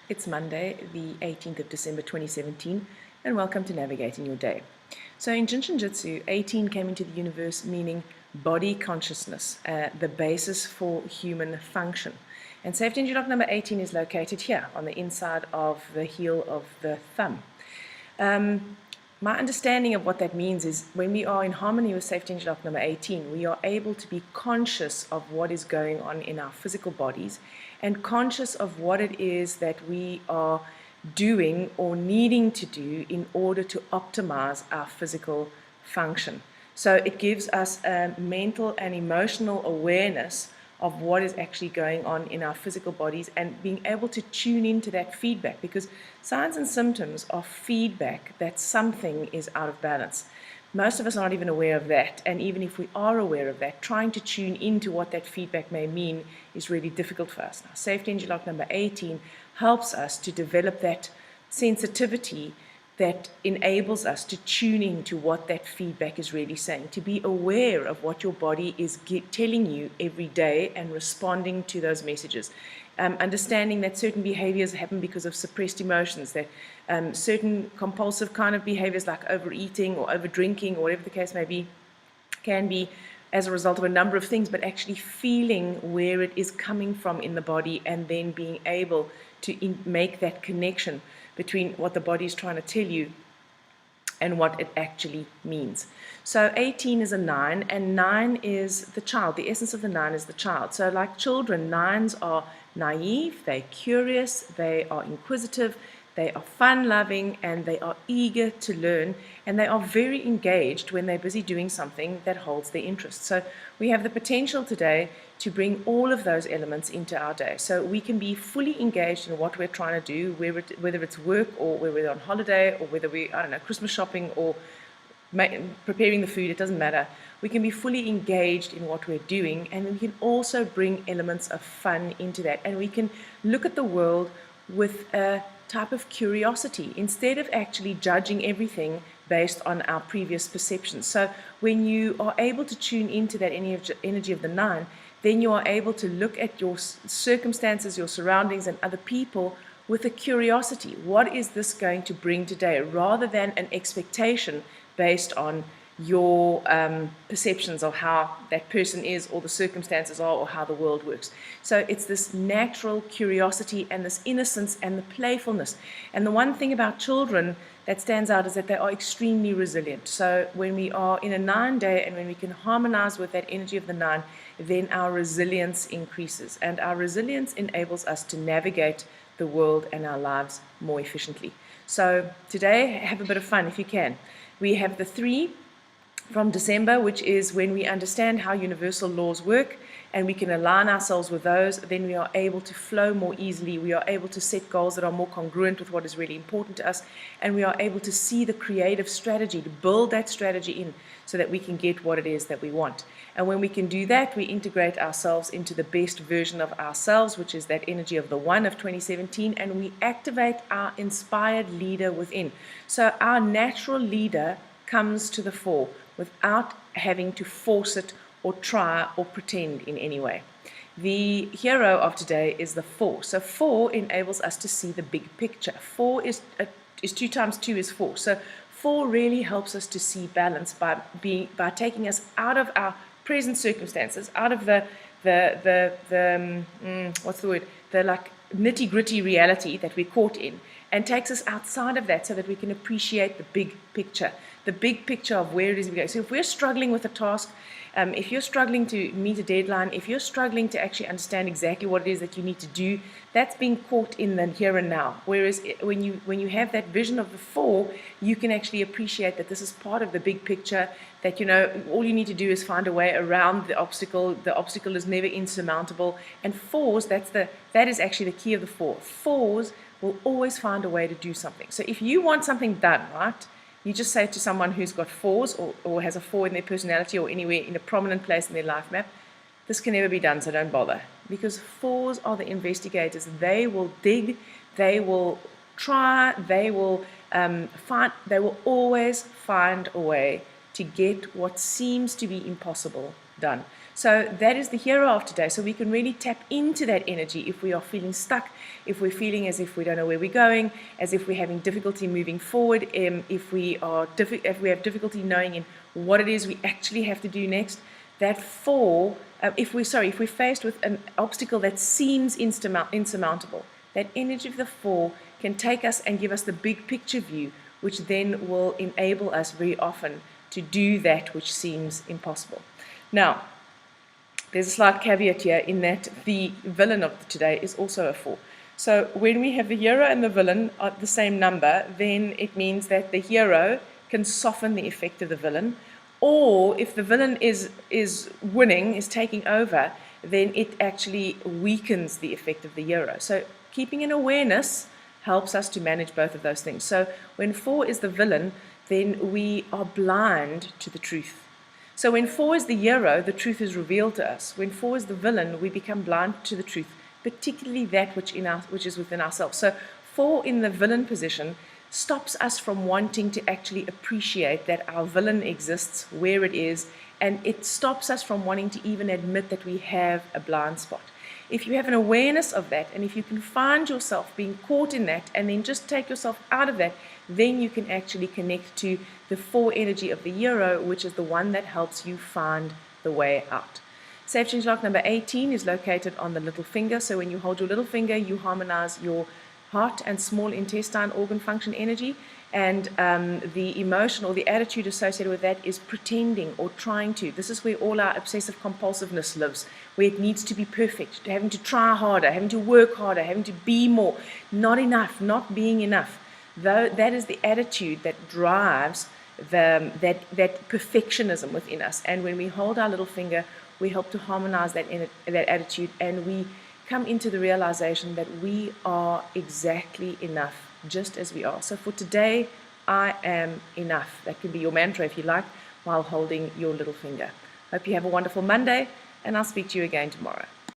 It's Monday, the 18th of December 2017, and welcome to Navigating Your Day. So in Jinshin-jutsu, 18 came into the universe meaning body consciousness, the basis for human function. And safety energy lock number 18 is located here on the inside of the heel of the thumb. My understanding of what that means is when we are in harmony with safety energy lock number 18, we are able to be conscious of what is going on in our physical bodies and conscious of what it is that we are doing or needing to do in order to optimize our physical function. So it gives us a mental and emotional awareness of what is actually going on in our physical bodies and being able to tune into that feedback, because signs and symptoms are feedback that something is out of balance. Most of us are not even aware of that, and even if we are aware of that, trying to tune into what that feedback may mean is really difficult for us. Now, safety energy lock number 18 helps us to develop that sensitivity that enables us to tune into what that feedback is really saying, to be aware of what your body is telling you every day and responding to those messages. Understanding that certain behaviors happen because of suppressed emotions, that certain compulsive kind of behaviors like overeating or overdrinking or whatever the case may be, can be as a result of a number of things, but actually feeling where it is coming from in the body and then being able to make that connection between what the body is trying to tell you and what it actually means. So 18 is a 9, and 9 is the child. The essence of the 9 is the child. So like children, 9s are naive, they're curious, they are inquisitive, they are fun-loving, and they are eager to learn, and they are very engaged when they're busy doing something that holds their interest. So we have the potential today to bring all of those elements into our day. So we can be fully engaged in what we're trying to do, whether it's work or whether we're on holiday or whether we, Christmas shopping or preparing the food, it doesn't matter. We can be fully engaged in what we're doing, and we can also bring elements of fun into that. And we can look at the world with a type of curiosity instead of actually judging everything based on our previous perceptions. So when you are able to tune into that energy of the 9, then you are able to look at your circumstances, your surroundings, and other people with a curiosity. What is this going to bring today, rather than an expectation based on your perceptions of how that person is or the circumstances are or how the world works. So it's this natural curiosity and this innocence and the playfulness. And the one thing about children that stands out is that they are extremely resilient. So when we are in a 9 day and when we can harmonize with that energy of the 9, then our resilience increases. And our resilience enables us to navigate the world and our lives more efficiently. So today, have a bit of fun if you can. We have the 3 from December, which is when we understand how universal laws work and we can align ourselves with those, then we are able to flow more easily. We are able to set goals that are more congruent with what is really important to us, and we are able to see the creative strategy, to build that strategy in so that we can get what it is that we want. And when we can do that, we integrate ourselves into the best version of ourselves, which is that energy of the 1 of 2017, and we activate our inspired leader within. So our natural leader comes to the fore without having to force it or try or pretend in any way. The hero of today is the 4. So 4 enables us to see the big picture. 4 is 2 times 2 is 4. So 4 really helps us to see balance by taking us out of our present circumstances, out of the like nitty-gritty reality that we're caught in, and takes us outside of that so that we can appreciate the big picture of where it is we're going. So if we're struggling with a task, if you're struggling to meet a deadline, if you're struggling to actually understand exactly what it is that you need to do, that's being caught in the here and now. Whereas when you have that vision of the 4, you can actually appreciate that this is part of the big picture, that all you need to do is find a way around the obstacle. The obstacle is never insurmountable. And 4s, that is actually the key of the 4. 4s will always find a way to do something. So if you want something done, right, you just say to someone who's got 4s or has a 4 in their personality or anywhere in a prominent place in their life map, this can never be done, so don't bother. Because 4s are the investigators. They will dig, they will try, they will always find a way to get what seems to be impossible done. So that is the hero of today. So we can really tap into that energy if we are feeling stuck, if we're feeling as if we don't know where we're going, as if we're having difficulty moving forward, if we have difficulty knowing in what it is we actually have to do next. That 4, if we're faced with an obstacle that seems insurmountable, that energy of the 4 can take us and give us the big picture view, which then will enable us very often to do that which seems impossible. Now, there's a slight caveat here in that the villain of today is also a 4. So when we have the hero and the villain at the same number, then it means that the hero can soften the effect of the villain. Or if the villain is winning, is taking over, then it actually weakens the effect of the hero. So keeping an awareness helps us to manage both of those things. So when 4 is the villain, then we are blind to the truth. So when 4 is the hero, the truth is revealed to us. When 4 is the villain, we become blind to the truth, particularly that which is within ourselves. So 4 in the villain position stops us from wanting to actually appreciate that our villain exists, where it is, and it stops us from wanting to even admit that we have a blind spot. If you have an awareness of that, and if you can find yourself being caught in that, and then just take yourself out of that, then you can actually connect to the 4 energy of the hero, which is the one that helps you find the way out. Safe change lock number 18 is located on the little finger. So when you hold your little finger, you harmonize your heart and small intestine organ function energy, and the emotion or the attitude associated with that is pretending or trying to. This is where all our obsessive compulsiveness lives, where it needs to be perfect, having to try harder, having to work harder, having to be more, not enough, not being enough. Though that is the attitude that drives that perfectionism within us. And when we hold our little finger, we help to harmonize that attitude, and we come into the realization that we are exactly enough, just as we are. So for today, I am enough. That can be your mantra if you like, while holding your little finger. Hope you have a wonderful Monday, and I'll speak to you again tomorrow.